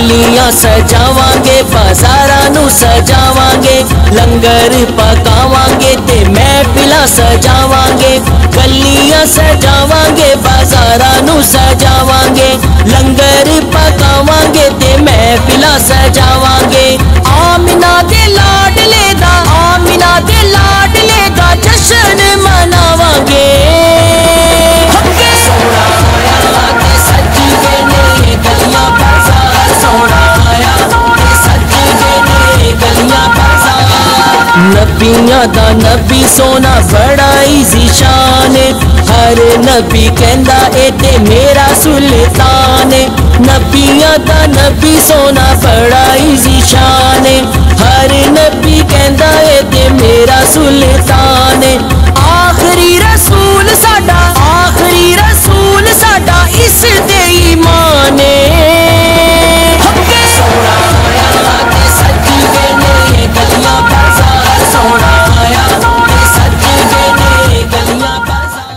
गलियां सजावांगे बाजारां नू सजावांगे, लंगर पकावांगे ते महफिलां सजावांगे। गलियां सजावांगे बाजारां नू सजावांगे, लंगर पकावांगे ते महफिलां सजावांगे। आमिना दे लाडले दा, आमिना दे लाडले दा जश्न मनावांगे। सोना आया ते सज गए ने गलियां बाजार, सोना आया ते सज गए ने गलियां बाजार। नबियां दा नबी सोना बड़ा ही ज़ीशान, हर नबी कहंदा ए ते मेरा सुल्तान। नबियां दा नबी सोना बड़ा ही ज़ीशान, हर नबी कहंदा ए ते मेरा सुल्तान। आखिरी रसूल साडा, आखिरी रसूल साडा इस दे ईमान। सोना आया ते सज गए ने गलियां बाजार, सोना आया ते सज गए ने गलियां बाजार।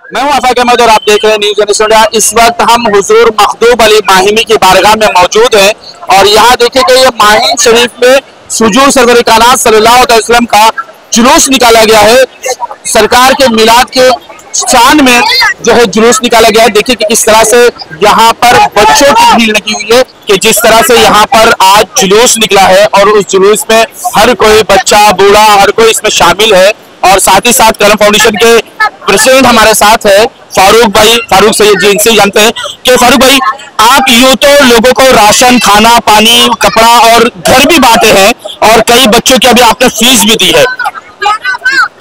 मैं हूं आफाक अहमद और आप देख रहे हैं न्यूज़ जनरेशन इंडिया। इस वक्त हम हुजूर मखदूम अली माहिमी की बारगाह में मौजूद हैं और यहाँ देखिए कि ये माहिम शरीफ में सुजूर सरवर कायनात सल्लल्लाहु अलैहि वसल्लम का जुलूस निकाला गया है। सरकार के मिलाद के शान में जो है जुलूस निकाला गया है। देखिए कि किस तरह से यहाँ पर बच्चों की भीड़ लगी हुई है, कि जिस तरह से यहाँ पर आज जुलूस निकला है और उस जुलूस में हर कोई बच्चा बूढ़ा हर कोई इसमें शामिल है। और साथ ही साथ करम फाउंडेशन के प्रेसिडेंट हमारे साथ है फारूक भाई, फारूक सैयद जी। इनसे जानते हैं कि फारूक भाई, आप यूं तो लोगों को राशन, खाना, पानी, कपड़ा और घर भी बांटे हैं और कई बच्चों की अभी आपने फीस भी दी है,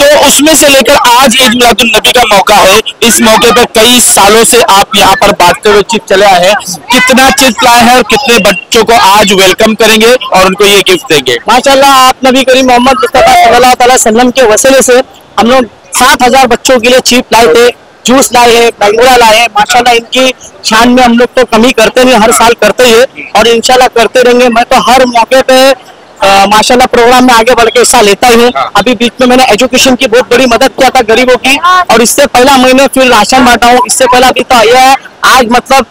तो उसमें से लेकर आज ईद मिलादुन नबी का मौका है। इस मौके पर कई सालों से आप यहाँ पर बांटते हुए चिप चले आए हैं, कितना चिप लाए हैं और कितने बच्चों को आज वेलकम करेंगे और उनको ये गिफ्ट देंगे? माशाल्लाह, आप नबी करीम मोहम्मद मुस्तफा सल्लल्लाहु अलैहि वसल्लम के वसीले से हम लोग 7,000 बच्चों के लिए चिप लाए थे, जूस लाए हैं, बैंगोरा लाए हैं। माशाल्लाह, इनकी शान में हम लोग तो कमी करते नहीं, हर साल करते हैं और इंशाल्लाह करते रहेंगे। मैं तो हर मौके पे माशाल्लाह प्रोग्राम में आगे बढ़ के हिस्सा लेता हूँ। अभी बीच में मैंने एजुकेशन की बहुत बड़ी मदद किया था गरीबों की, और इससे पहला महीने फिर राशन बांटा हूँ। इससे पहला भी तो आया है। आज मतलब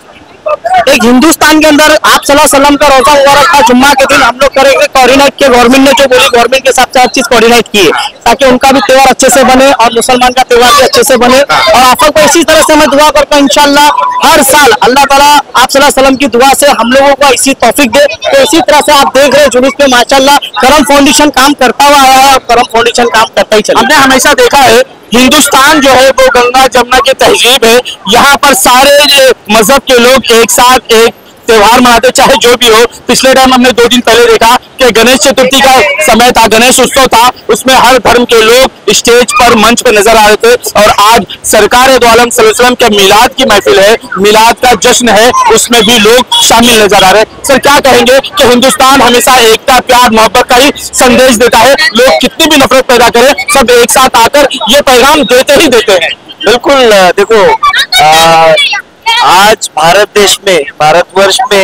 एक हिंदुस्तान के अंदर आप सल्लल्लाहु अलैहि वसल्लम का रोजा मुबारक का जुम्मा के दिन हम लोग करेंगे कोऑर्डिनेट के, गवर्नमेंट ने जो बोली गवर्नमेंट के हिसाब से हर चीज कोऑर्डिनेट की है ताकि उनका भी त्योहार अच्छे से बने और मुसलमान का त्योहार भी अच्छे से बने। और आप को इसी तरह से मैं दुआ करता हूँ इंशाल्लाह हर साल अल्लाह ताला आप सल्लल्लाहु अलैहि वसल्लम की दुआ से हम लोगों को इसी तौफीक दे। तो इसी तरह से आप देख रहे हैं जुलूस में माशाल्लाह करम फाउंडेशन काम करता हुआ आया है और करम फाउंडेशन काम करता ही चला। हमने हमेशा देखा है हिंदुस्तान जो है वो गंगा जमुना की तहजीब है। यहाँ पर सारे मजहब के लोग एक साथ एक त्योहार मनाते, चाहे जो भी हो। पिछले टाइम हमने 2 दिन पहले देखा कि गणेश चतुर्थी का समय था, गणेश उत्सव था, उसमें हर धर्म के लोग स्टेज पर मंच पर नजर आ रहे थे। और आज सरकार दो आलम सल्लल्लाहु अलैहि वसल्लम के मिलाद की महफिल है, मिलाद का जश्न है, उसमें भी लोग शामिल नजर आ रहे हैं। सर, क्या कहेंगे कि हिंदुस्तान हमेशा एकता, प्यार, मोहब्बत का ही संदेश देता है। लोग कितनी भी नफरत पैदा करें, सब एक साथ आकर ये पैगाम देते ही देते हैं। बिल्कुल, देखो आज भारत देश में, भारतवर्ष में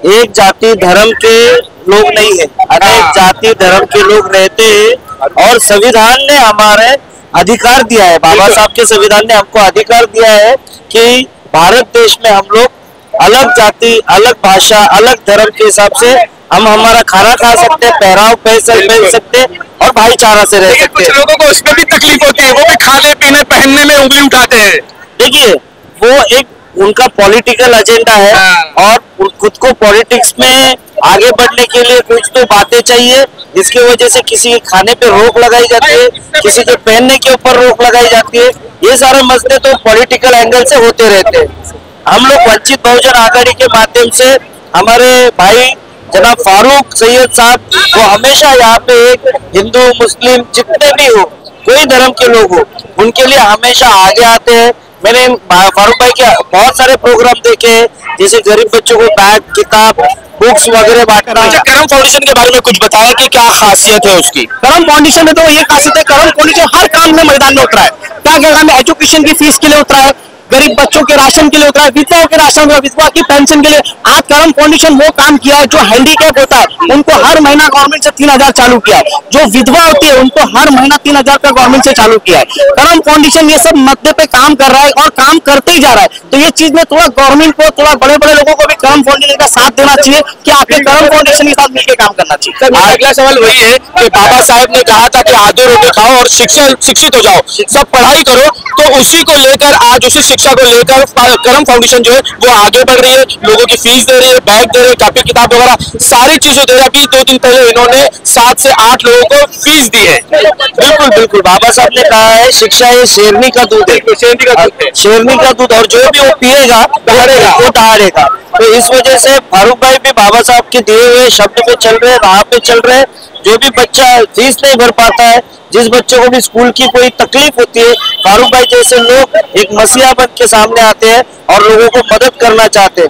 एक जाति धर्म के लोग नहीं है, अनेक जाति धर्म के लोग रहते हैं। और संविधान ने हमारे अधिकार दिया है, बाबा साहब के संविधान ने हमको अधिकार दिया है कि भारत देश में हम लोग अलग जाति, अलग भाषा, अलग धर्म के हिसाब से हम हमारा खाना खा सकते हैं, पहराव पहन सकते हैं और भाईचारा से रह सकते हैं। कुछ लोगों को उसमें भी तकलीफ होती है, वो भी खाने पीने पहनने में उंगली उठाते हैं। देखिए, वो एक उनका पॉलिटिकल एजेंडा है और खुद को पॉलिटिक्स में आगे बढ़ने के लिए कुछ तो बातें चाहिए, जिसकी वजह से किसी के खाने पे रोक लगाई जाती है, किसी के पहनने के ऊपर रोक लगाई जाती है। ये सारे मसले तो पॉलिटिकल एंगल से होते रहते हैं। हम लोग वंचित बहुजन आघाड़ी के माध्यम से हमारे भाई जनाब फारूक सैयद साहब, वो हमेशा यहाँ पे एक हिंदू मुस्लिम जितने भी हो, कोई धर्म के लोग हो, उनके लिए हमेशा आगे आते हैं। मैंने फारूक भाई के बहुत सारे प्रोग्राम देखे, जैसे गरीब बच्चों को बैग, किताब, बुक्स वगैरह बांटना। करम फाउंडेशन के बारे में कुछ बताया कि क्या खासियत है उसकी? करम फाउंडेशन में तो ये खासियत है, करम फाउंडेशन हर काम में मैदान में उतरा है। क्या कहना में एजुकेशन की फीस के लिए उतरा है, गरीब बच्चों के राशन के लिए उतरा है, विधवाओं के राशन, विधवा की पेंशन के लिए। बाद करम फाउंडेशन वो काम किया है, जो हैंडीकैप होता है उनको हर महीना गवर्नमेंट से 3,000 चालू किया है, जो विधवा होती है उनको हर महीना 3,000 का गवर्नमेंट से चालू किया है। करम फाउंडेशन ये सब मद्दे पे काम कर रहा है और काम करते ही जा रहा है। तो ये चीज में थोड़ा गवर्नमेंट को, थोड़ा बड़े बड़े लोगों को भी करम फाउंडेशन का साथ देना चाहिए कि आपके करम फाउंडेशन के साथ मिलकर काम करना चाहिए। मेरा अगला सवाल वही है कि बाबा साहब ने कहा था कि आधे रोटी खाओ और शिक्षित हो जाओ, सब पढ़ाई करो, तो उसी को लेकर आज उसी शिक्षा को लेकर करम फाउंडेशन जो है वो आगे बढ़ रही है, लोगों की फीस दे रही है, बैग दे रही है, कॉपी किताब वगैरह सारी चीजें दे रही है। अभी 2 दिन पहले इन्होंने 7 से 8 लोगों को फीस दी है। बिल्कुल बिल्कुल, बाबा साहब ने कहा है शिक्षा ये शेरनी का दूध है, शेरनी का दूध, और जो भी वो पिएगा दहाड़ेगा, वो दहाड़ेगा। तो इस वजह से फारूक भाई भी बाबा साहब के दिए हुए शब्द पे चल रहे, राह पे चल रहे। जो भी बच्चा फीस नहीं भर पाता है, जिस बच्चे को भी स्कूल की कोई तकलीफ होती है, फारूक भाई जैसे लोग एक मसीहा बन के सामने आते हैं और लोगों को मदद करना चाहते हैं।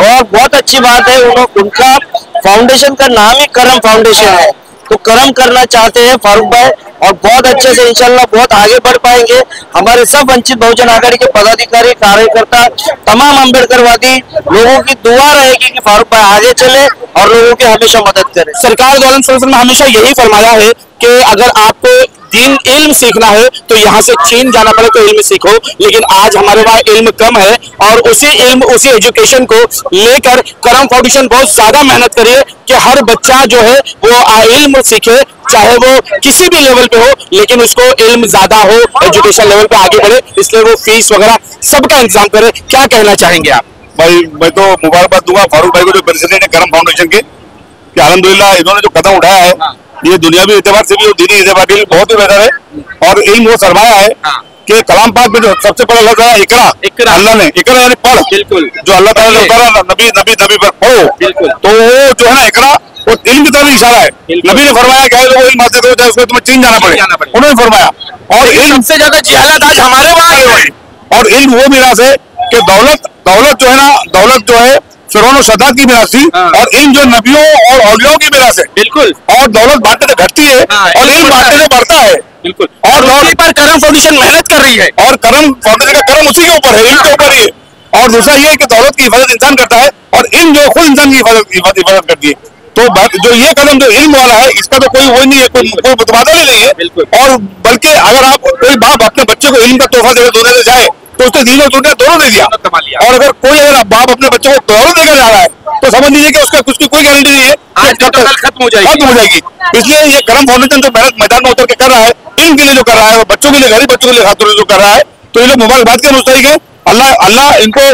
और बहुत अच्छी बात है, उनका फाउंडेशन का नाम ही करम फाउंडेशन है, तो कर्म करना चाहते हैं फारूक भाई, और बहुत अच्छे से इंशाल्लाह बहुत आगे बढ़ पाएंगे। हमारे सब वंचित बहुजन आघाड़ी के पदाधिकारी, कार्यकर्ता, तमाम अम्बेडकरवादी लोगों की दुआ रहेगी कि फारूक भाई आगे चले और लोगों की हमेशा मदद करें। सरकार द्वारा ने हमेशा यही फरमाया है कि अगर आपको दीन इल्म सीखना है तो यहाँ से चीन जाना पड़े तो इल्म सीखो, लेकिन आज हमारे पास इल्म कम है और उसी इल्म, उसी एजुकेशन को लेकर करम फाउंडेशन बहुत ज्यादा मेहनत करिए कि हर बच्चा जो है वो इल्म सीखे, चाहे वो किसी भी लेवल पे हो, लेकिन उसको इल्म ज्यादा हो, एजुकेशन लेवल पे आगे बढ़े, इसलिए वो फीस वगैरह सबका इंतजाम करे। क्या कहना चाहेंगे आप? भाई मैं तो मुबारकबाद दूंगा फारूक भाई को, जो प्रेसिडेंट है करम फाउंडेशन के, कि अल्हम्दुलिल्लाह इन्होंने जो कदम उठाया है ये दुनियावी एतबार से भी और दीनी एतबार के लिए बहुत ही बेहतर है। और इल्म वो सरमाया है कि कलाम पाक में जो सबसे पहला लफ्ज़ है इकरा, अल्लाह ने इकरा यानी पढ़, बिल्कुल, जो अल्लाह ताला ने कहा नबी नबी नबी पर पढ़ो, बिल्कुल, तो वो जो है ना इकरा वो इल्म की तरफ इशारा है। नबी ने फरमाया कि लोग इल्म हासिल करो चाहे उसको तुम्हें चीन जाना पड़े, उन्होंने फरमाया। और इल्म से ज्यादा जिहालत आज हमारे वहाँ है। और इल्म वो मिरास है कि दौलत जो है ना, दौलत जो है फिरौन और शद्दाद की मिरास थी, और इल्म जो नबियों और औलियाओं की मिरास है, बिल्कुल। और दौलत बांटने से घटती है और इल्म बांटने से बढ़ता है, बिल्कुल। और उसी पर करम फाउंडेशन मेहनत कर रही है, और करम फाउंडेशन का करम उसी के ऊपर है, इल्म के ऊपर ही है। और दूसरा ये है कि दौलत की हिफाजत इंसान करता है और इल्म जो खुद इंसान की हिफाजत करती है। तो जो ये कदम जो इल्म वाला है, इसका तो कोई वो नहीं है, कोई मुतबादल ही नहीं है। और बल्कि अगर आप कोई बाप अपने बच्चे को इल्म का तोहफा देने से जाए तो उसने दीन और दुनिया दोनों दे दिया। और अगर कोई अगर बाप अपने बच्चे को दौलत देकर जा रहा है तो समझ लीजिए कि उसका उसकी कोई गारंटी नहीं है, खत्म हो जाएगी। इसलिए ये करम फाउंडेशन जो मेहनत मैदान में उतर के कर रहा है, इल्म के लिए जो कर रहा है, और बच्चों के लिए, गरीब बच्चों के लिए खातिर जो कर रहा है, तो ये लोग मुबारकबाद के मुस्तहिक है। अल्लाह इनको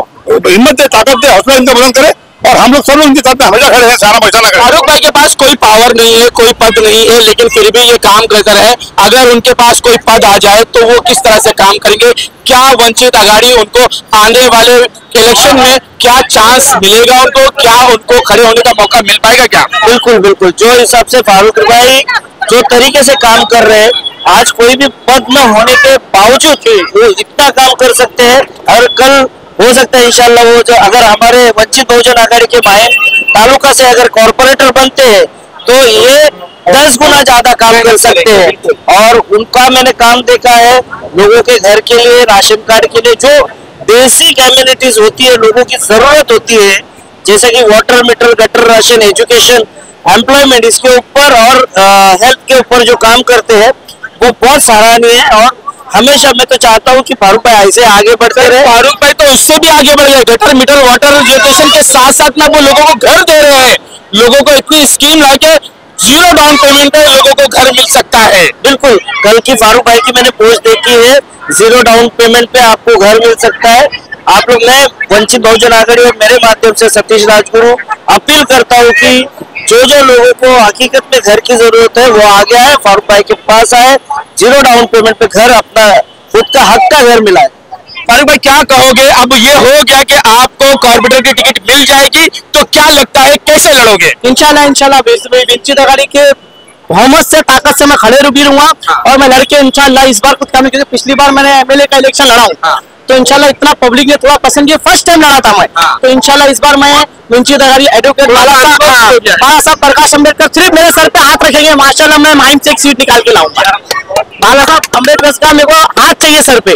हिम्मत दे, ताकत दे, हौसला इनका बुलंद करे, और हम लोग सब लोग इनके साथ में हमेशा खड़े हैं, सारा पैसा लगा। फारूक भाई के पास कोई पावर नहीं है, कोई पद नहीं है, लेकिन फिर भी ये काम कर रहे हैं। अगर उनके पास कोई पद आ जाए तो वो किस तरह से काम करेंगे? क्या वंचित आघाड़ी उनको आने वाले इलेक्शन में क्या चांस मिलेगा? उनको खड़े होने का मौका मिल पाएगा क्या? बिल्कुल बिल्कुल, जो हिसाब से फारूक भाई जो तरीके से काम कर रहे हैं, आज कोई भी पद न होने के बावजूद वो इतना काम कर सकते हैं। और कल हो सकता है इंशाल्लाह वो जो अगर हमारे वंचित बहुजन आघाड़ी के माहिम तालुका से अगर कॉर्पोरेटर बनते हैं तो ये 10 गुना ज्यादा काम कर सकते हैं। और उनका मैंने काम देखा है, लोगों के घर के लिए, राशन कार्ड के लिए, जो बेसिक एम्यूनिटीज होती है, लोगों की जरूरत होती है, जैसे कि water meter, gutter, ration, education, employment, इसके ऊपर और हेल्थ के ऊपर जो काम करते हैं वो बहुत सराहनीय है। और हमेशा मैं तो चाहता हूँ कि फारूक भाई ऐसे आगे बढ़ते रहे। फारूक भाई तो उससे भी आगे बढ़ गए, गटर मीटर, वाटर, एजुकेशन के साथ साथ ना वो लोगों को घर दे रहे हैं। लोगों को इतनी स्कीम लाके 0 डाउन पेमेंट पे लोगों को घर मिल सकता है। बिल्कुल, कल की फारूक भाई की मैंने पोस्ट देखी है, 0 डाउन पेमेंट पे आपको घर मिल सकता है। आप लोग, मैं वंचित बहुजन आघाड़ी और मेरे माध्यम से सतीश राजगुरु अपील करता हूँ कि जो लोगों को हकीकत में घर की जरूरत है वो आगे आए, फारूक भाई के पास आए, 0 डाउन पेमेंट पे घर, अपना खुद का हक का घर मिला है। फारूक भाई क्या कहोगे? अब ये हो गया कि आपको कॉर्पोरेटर की टिकट मिल जाएगी, तो क्या लगता है कैसे लड़ोगे? इंशाल्लाह वंचित आघाड़ी के बहुमत से, ताकत से मैं खड़े भी रहूंगा और मैं लड़के इंशाल्लाह इस बार कुछ काम, क्योंकि पिछली बार मैंने एमएलए का इलेक्शन लड़ा हूँ, तो इंशाल्लाह इतना पब्लिक ने थोड़ा पसंद किया, फर्स्ट टाइम लड़ा था मैं, तो इंशाल्लाह इस बार मैं वंचित आघाड़ी एडवोकेट बाला साहब प्रकाश अम्बेडकर सिर्फ मेरे सर पे हाथ रखेंगे, माशाल्लाह मैं माइंड से एक सीट निकाल के लाऊंगा। बाला साहब अम्बेडकर का मेरे को हाथ चाहिए सर पे,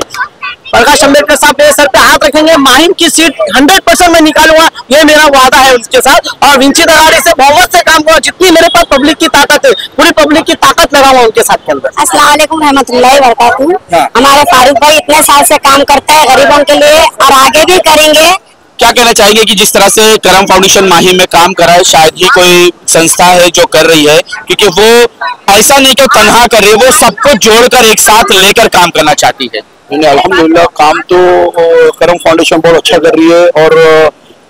प्रकाश अम्बेडकर साहब मेरे सर पे हाथ रखेंगे, माहिम की सीट 100% मैं निकालूंगा, ये मेरा वादा है उनके साथ। और विंचित अगाड़ी से बहुत से काम हुआ, जितनी मेरे पास पब्लिक की ताकत है, पूरी पब्लिक की ताकत लगाऊंगा उनके साथ के अंदर। अस्सलाम वालेकुम रहमतुल्लाहि व बरकातहू। हमारे फारूक भाई इतने साल से काम करते हैं गरीबों के लिए और आगे भी करेंगे। क्या कहना चाहेंगे कि जिस तरह से करम फाउंडेशन माहिम में काम कर रहा है, शायद ही कोई संस्था है जो कर रही है, क्योंकि वो ऐसा नहीं कि तनहा कर रही है, वो सबको जोड़कर एक साथ लेकर काम करना चाहती है। अल्हम्दुलिल्लाह काम तो करम फाउंडेशन बहुत अच्छा कर रही है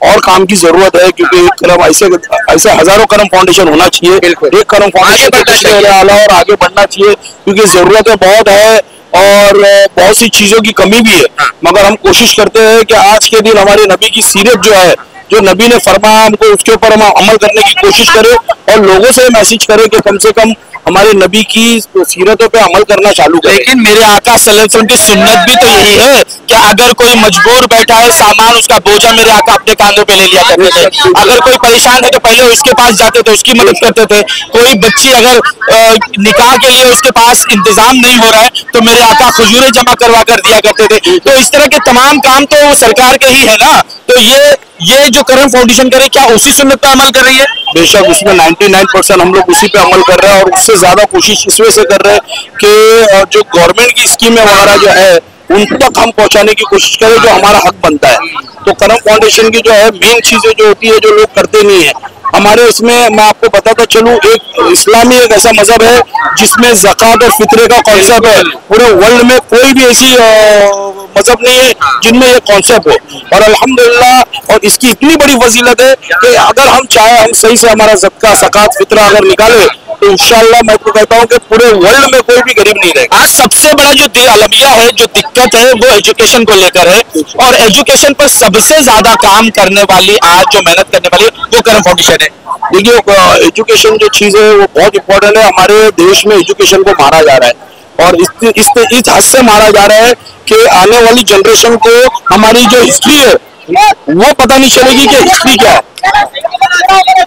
और काम की जरूरत है, क्योंकि करम ऐसे हजारों करम फाउंडेशन होना चाहिए। एक करम फाउंडेशन और आगे बढ़ना चाहिए, क्योंकि जरूरतें बहुत है और बहुत सी चीजों की कमी भी है। मगर हम कोशिश करते हैं कि आज के दिन हमारे नबी की सीरत जो है, जो नबी ने फरमाया हमको, उसके ऊपर हम अमल करने की कोशिश करें और लोगों से मैसेज करें कि कम से कम हमारे नबी की सीरतों पे अमल करना चालू करें। लेकिन मेरे आका सल्लल्लाहु अलैहि वसल्लम की सुन्नत भी तो यही है कि अगर कोई मजबूर बैठा है, सामान उसका बोझा मेरे आका अपने कांधों पे ले लिया करते थे। अगर कोई परेशान है तो पहले उसके पास जाते थे, उसकी मदद करते थे। कोई बच्ची अगर निकाह के लिए उसके पास इंतजाम नहीं हो रहा है तो मेरे आका खजूरें जमा करवा कर दिया करते थे। तो इस तरह के तमाम काम तो सरकार के ही है ना। तो ये जो करम फाउंडेशन करे, क्या उसी सुन्नत पे अमल कर रही है? बेशक उसमें 99% हम लोग उसी पे अमल कर रहे हैं और उससे ज्यादा कोशिश इस वजह से कर रहे हैं कि जो गवर्नमेंट की स्कीमें वगैरह जो है उन तक हम पहुंचाने की कोशिश करें, जो हमारा हक बनता है। तो करम फाउंडेशन की जो है मेन चीजें जो होती है, जो लोग करते नहीं है हमारे इसमें, मैं आपको बताता चलूं, एक इस्लामी एक ऐसा मजहब है जिसमें ज़कात और फितरे का कॉन्सेप्ट है। पूरे वर्ल्ड में कोई भी ऐसी मजहब नहीं है जिनमें ये कॉन्सेप्ट हो। और अल्हम्दुलिल्लाह, और इसकी इतनी बड़ी फजीलत है कि अगर हम चाहे हम सही से हमारा ज़कात फितरा अगर निकाले तो इंशाअल्लाह मैं तो कहता हूँ कि पूरे वर्ल्ड में कोई भी गरीब नहीं रहेगा। आज सबसे बड़ा जो अलमिया है, जो दिक्कत है, वो एजुकेशन को लेकर है। और एजुकेशन पर सबसे ज्यादा काम करने वाली, आज जो मेहनत करने वाली, वो करम फाउंडेशन है। देखिए एजुकेशन जो चीज है वो बहुत इम्पोर्टेंट है। हमारे देश में एजुकेशन को मारा जा रहा है और इस हद से मारा जा रहा है कि आने वाली जनरेशन को हमारी जो हिस्ट्री है वो पता नहीं चलेगी कि हिस्ट्री क्या है।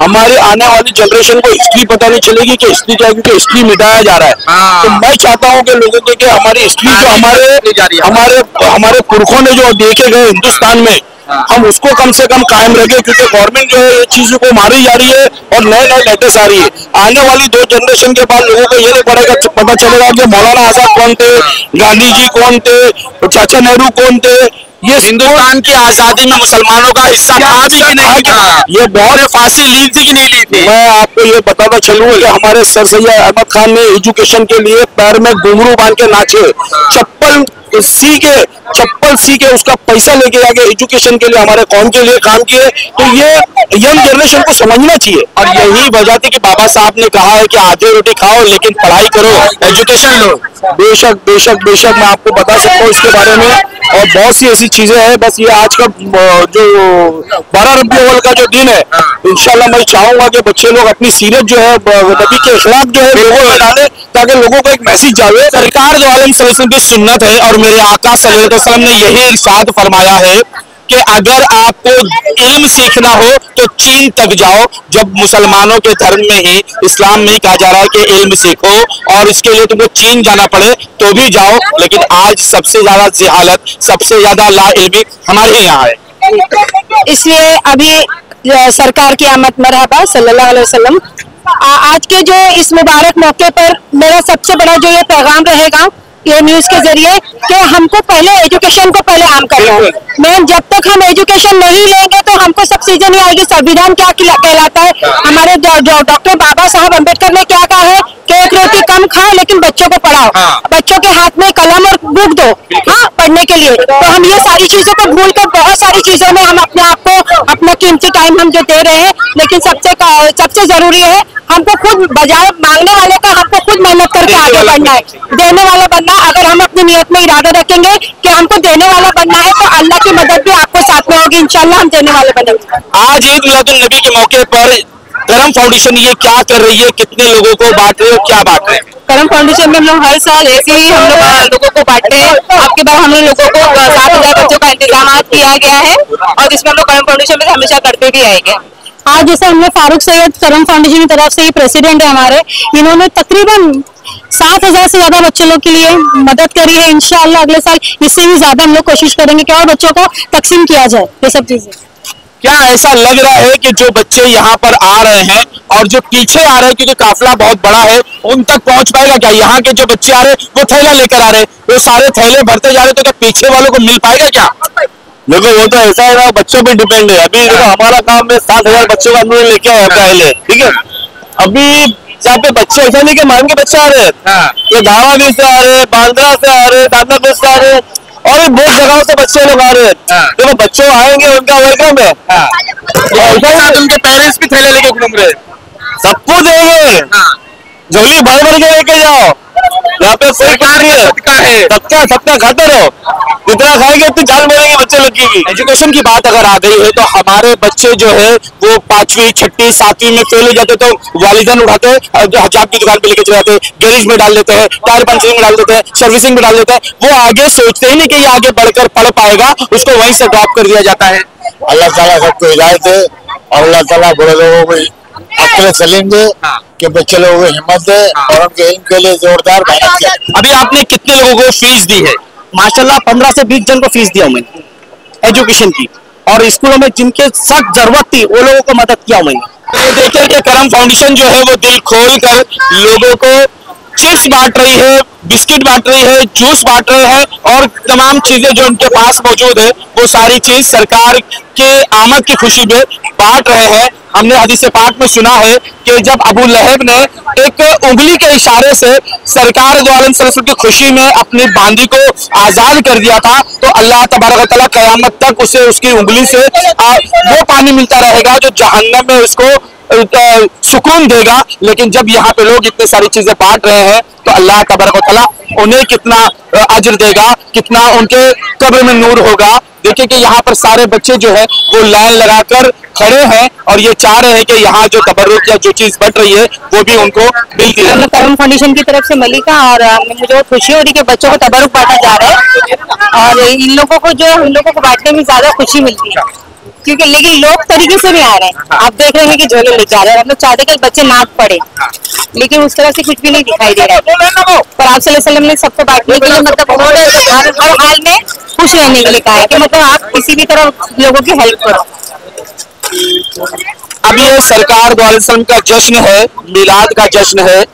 हमारे आने वाली जनरेशन को हिस्ट्री पता नहीं चलेगी कि हिस्ट्री क्या है, क्योंकि हिस्ट्री मिटाया जा रहा है। तो मैं चाहता हूँ कि लोगों को कि हमारी हिस्ट्री जो हमारे पुरखों ने जो देखे गए हिंदुस्तान में, हम उसको कम से कम कायम रखें, क्योंकि गवर्नमेंट जो है ये चीज को मारी जा रही है और नए नए लेटेस्ट आ रही है। आने वाली 2 जनरेशन के बाद लोगों को ये नहीं पता चलेगा कि मौलाना आजाद कौन थे, गांधी जी कौन थे, चाचा नेहरू कौन थे। ये हिंदुस्तान की आजादी में मुसलमानों का हिस्सा था भी कि नहीं था? ये बहुत फांसी ली थी कि नहीं ली थी? मैं आपको ये बताता चलूं कि हमारे सर सैयद अहमद खान ने एजुकेशन के लिए पैर में घुंघरू बांध के नाचे, चप्पल सी के उसका पैसा लेके आके एजुकेशन के लिए हमारे कौम के लिए काम किए। तो ये यंग जनरेशन को समझना चाहिए। और यही वजह थी कि बाबा साहब ने कहा है कि आधी रोटी खाओ लेकिन पढ़ाई करो, एजुकेशन लो। बेशक बेशक बेशक मैं आपको बता सकता हूँ इसके बारे में, और बहुत सी ऐसी चीजें हैं। बस ये आज का जो 12 रबी अव्वल का जो दिन है, इंशाल्लाह मैं चाहूंगा कि बच्चे लोग अपनी सीरत जो है, नबी के अखलाक जो है लोगों में डालें, ताकि लोगों को एक मैसेज जावे। सरकार जो आलम सल्लल्लाहु अलैहि वसल्लम की सुन्नत है और मेरे आका सल्लल्लाहु अलैहि वसल्लम ने यही इरशाद फरमाया है कि अगर आपको इल्म सीखना हो तो चीन तक जाओ। जब मुसलमानों के धर्म में ही, इस्लाम में ही कहा जा रहा है कि इल्म सीखो, और इसके लिए तुमको चीन जाना पड़े तो भी जाओ। लेकिन आज सबसे ज्यादा जिहालत, सबसे ज्यादा ला इल्मी हमारे यहाँ है। इसलिए अभी सरकार की आमद मरहबा सल्लल्लाहु अलैहि वसल्लम। आज के जो इस मुबारक मौके पर मेरा सबसे बड़ा जो ये पैगाम रहेगा ये न्यूज के जरिए कि हमको पहले एजुकेशन को पहले आम करना है। मैम, जब तक हम एजुकेशन नहीं लेंगे तो हमको सब चीजें नहीं आएगी। संविधान क्या कहलाता है, हमारे डॉक्टर बाबा साहब अम्बेडकर ने क्या कहा है कि एक रोटी कम खाओ लेकिन बच्चों को पढ़ाओ। बच्चों के हाथ में कलम और बुक दो, हाँ, पढ़ने के लिए। तो हम ये सारी चीजों को भूल कर बहुत सारी चीजों में हम अपने आप को, अपना कीमती टाइम हम जो दे रहे हैं। लेकिन सबसे जरूरी है हमको खुद, बजाय मांगने वाले का, हमको खुद मेहनत करके आगे बढ़ना है, देने वाला बनना। अगर हम अपनी नियत में इरादा रखेंगे कि हमको देने वाला बनना है तो अल्लाह की मदद भी आपको साथ में होगी। इंशाल्लाह हम देने वाले बनेंगे। आज ईद मिलादुन नबी के मौके पर करम फाउंडेशन ये क्या कर रही है, कितने लोगों को बांट रही है, क्या बांट रहे हैं? करम फाउंडेशन में हम लोग हर साल ऐसे ही हम लोग लोगों को बांटते हैं। आपके बार हम लोगों को 7,000 बच्चों का इंतजाम किया गया है और इसमें हम लोग करम फाउंडेशन में हमेशा करते भी आएंगे। आज जैसे हमने फारूक सैयद करम फाउंडेशन की तरफ से ही प्रेसिडेंट है हमारे, इन्होंने तकरीबन 7,000 से ज्यादा बच्चों लोग के लिए मदद करी है। इंशाअल्लाह अगले साल इससे भी ज्यादा हम लोग कोशिश करेंगे कि और बच्चों को तकसीम किया जाए ये सब चीजें। क्या ऐसा लग रहा है कि जो बच्चे यहाँ पर आ रहे हैं और जो पीछे आ रहे हैं, क्योंकि काफिला बहुत बड़ा है, उन तक पहुंच पाएगा क्या? यहाँ के जो बच्चे आ रहे हैं वो थैला लेकर आ रहे हैं, वो सारे थैले भरते जा रहे हैं, तो क्या पीछे वालों को मिल पाएगा क्या? देखो वो तो ऐसा है ना, बच्चों पे डिपेंड है। अभी देखो हमारा काम है 7,000 बच्चों को हमने लेके आए पहले, ठीक है। अभी यहाँ पे बच्चे ऐसा नहीं कि मान के बच्चे आ रहे हैं, ये धारावी से आ रहे हैं, बांद्रा से आ रहे हैं, दानापुर से आ रहे हैं, और भी बहुत जगहों से बच्चे लोग आ रहे हैं। देखो बच्चों आएंगे, उनका वेलकम है। तो ऐसा ही उनके पेरेंट्स भी थैले लेके घूम रहे हैं, सबको देंगे, झोली भर भर के लेके जाओ। यहाँ पे कोई कार्य है, सबका खाते रहो, जितना खाएंगे उतनी जान बढ़ेगी बच्चे लोग की। एजुकेशन की बात अगर आ गई है तो हमारे बच्चे जो है वो 5वीं 6वीं 7वीं में फेल हो जाते तो वालिदैन उठाते हैं, जो हजाब की दुकान पे लेके चले जाते हैं, गैरेज में डाल देते हैं, टायर पंचरिंग में डाल देते हैं, सर्विसिंग में डाल देते हैं। वो आगे सोचते ही नहीं कि ये आगे बढ़कर पढ़ पाएगा, उसको वहीं से ड्रॉप कर दिया जाता है। अल्लाह ताला सबको हिदायत है और अल्लाह ताला बड़े लोगों को अक्ल चलेंगे कि बच्चे लोगों को हिम्मत दे और उनके इल्म के लिए जोरदार मेहनत करे। अभी आपने कितने लोगों को फीस दी है? माशाल्लाह 15 से 20 जन को फीस दिया हूं मैंने एजुकेशन की, और स्कूलों में जिनके सख्त जरूरत थी वो लोगों को मदद किया मैंने। तो देखिए कि करम फाउंडेशन जो है वो दिल खोल कर लोगों को चिप्स बांट रही है, बिस्किट बांट रही है, जूस बांट रहे हैं, और तमाम चीजें जो उनके पास मौजूद है वो सारी चीज सरकार के आमद की खुशी में बांट रहे हैं। हमने हदीस पाक में सुना है कि जब अबू लहब ने एक उंगली के इशारे से सरकार दो आलम सल्लल्लाहु अलैहि वसल्लम की खुशी में अपनी बांदी को आजाद कर दिया था, तो अल्लाह तबारक व तआला क़यामत तक उसे उसकी उंगली से वो पानी मिलता रहेगा जो जहन्नम में उसको सुकून देगा। लेकिन जब यहाँ पे लोग इतनी सारी चीजें बांट रहे हैं तो अल्लाह तबारक व तआला उन्हें कितना अजर देगा, कितना उनके कब्र में नूर होगा। देखिए कि यहाँ पर सारे बच्चे जो है वो लाइन लगाकर खड़े हैं और ये चाह रहे हैं कि यहाँ जो तबर्रुक या जो चीज बट रही है वो भी उनको मिलती है। करम फाउंडेशन की तरफ से मलिका, और मुझे बहुत खुशी हो रही है कि बच्चों को तबरुक बांटा जा रहा है, और इन लोगों को जो हम लोगों को बांटने में ज्यादा खुशी मिलती है, क्योंकि लेकिन लोग तरीके से भी आ रहे हैं। आप देख रहे हैं कि झोले लेके आ रहे हैं, हम लोग चाहते कि बच्चे नाक पड़े, लेकिन उस तरह से कुछ भी नहीं दिखाई दे रहा है। पर आप सल्लल्लाहु अलैहि वसल्लम ने सबको बांटने के लिए मतलब हर हाल में खुश रहने के लिए कहा है कि मतलब आप किसी भी तरह लोगों की हेल्प करो। अब ये सरकार दो आलम सल्लम का जश्न है, मिलाद का जश्न है,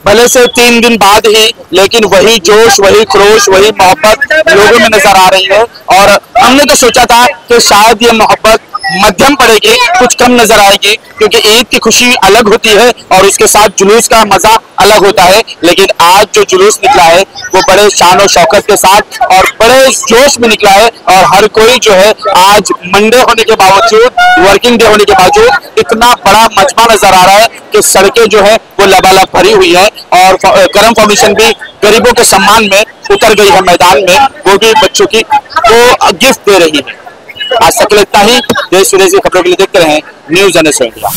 भले से 3 दिन बाद ही, लेकिन वही जोश, वही खरोश, वही मोहब्बत लोगों में नजर आ रही है। और हमने तो सोचा था कि शायद ये मोहब्बत मध्यम पड़ेगी, कुछ कम नजर आएगी, क्योंकि ईद की खुशी अलग होती है और उसके साथ जुलूस का मजा अलग होता है। लेकिन आज जो जुलूस निकला है वो बड़े शान और शौकत के साथ और बड़े जोश में निकला है, और हर कोई जो है आज मंडे होने के बावजूद, वर्किंग डे होने के बावजूद इतना बड़ा मजमा नजर आ रहा है कि सड़कें जो है वो लबालब भरी हुई है। और करम फाउंडेशन भी गरीबों के सम्मान में उतर गई है मैदान में, वो भी बच्चों की वो गिफ्ट दे रही है। आज तक इतना ही। देश विदेश की खबरों के लिए देखते रहे न्यूज़ NS इंडिया।